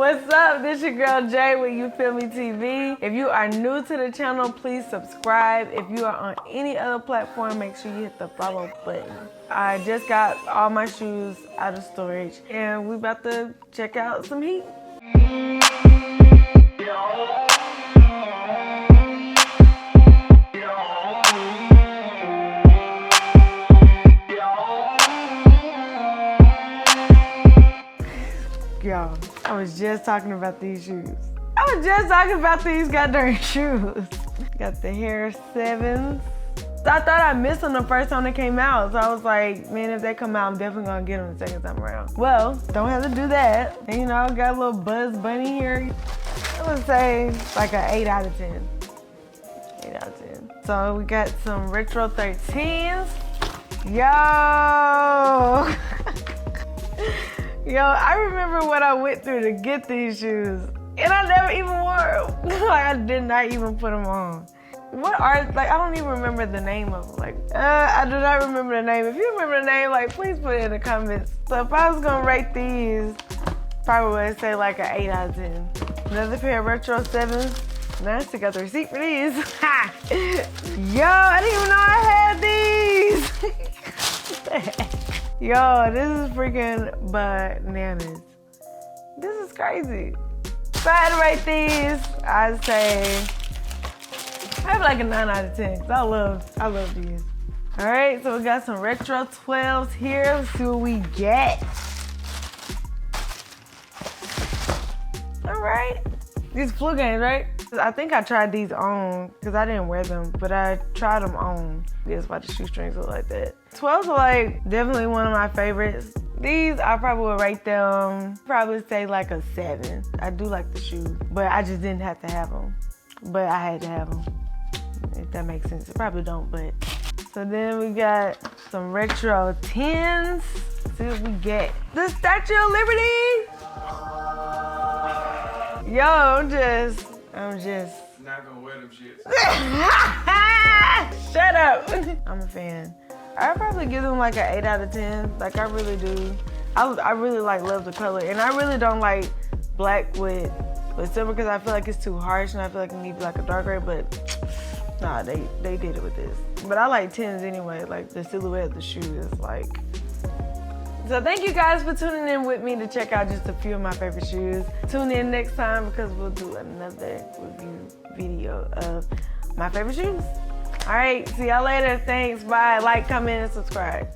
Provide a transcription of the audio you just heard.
What's up? This your girl Jay with YouFilmMe TV. If you are new to the channel, please subscribe. If you are on any other platform, make sure you hit the follow button. I just got all my shoes out of storage and we about to check out some heat. Y'all, I was just talking about these shoes. I was just talking about these goddamn shoes. Got the Hair 7s. I thought I missed them the first time they came out. So I was like, man, if they come out, I'm definitely gonna get them the second time around. Well, don't have to do that. And you know, got a little Buzz Bunny here. I would say like an 8 out of 10. 8 out of 10. So we got some Retro 13s. Yo! Yo, I remember what I went through to get these shoes. And I never even wore them. Like, I did not even put them on. What are, like, I don't even remember the name of them. Like, I do not remember the name. If you remember the name, like, please put it in the comments. So if I was gonna rate these, probably would say like an 8 out of 10. Another pair of Retro 7s. Now I still got the receipt for these. Yo, I didn't even know I had these. Yo, this is freaking bananas. This is crazy. If I had to rate these, I'd say I have like a 9 out of 10 because I love these. All right, so we got some Retro 12s here. Let's see what we get. All right, these flu games, right? I think I tried these on because I didn't wear them, but I tried them on. That's why the shoestrings look like that. 12s are like definitely one of my favorites. These, I probably would rate them, probably say like a 7. I do like the shoes, but I just didn't have to have them. But I had to have them, if that makes sense. It probably don't, but. So then we got some Retro 10s. Let's see what we get. The Statue of Liberty. Yo, I'm just. Not gonna wear them shits. Shut up. I'm a fan. I'd probably give them like an 8 out of 10. Like, I really do. I really like love the color. And I really don't like black with silver because I feel like it's too harsh and I feel like it needs like a dark gray, but nah, they did it with this. But I like 10s anyway. Like, the silhouette of the shoe is like. So thank you guys for tuning in with me to check out just a few of my favorite shoes. Tune in next time because we'll do another review video of my favorite shoes. All right, see y'all later. Thanks, bye. Like, comment, and subscribe.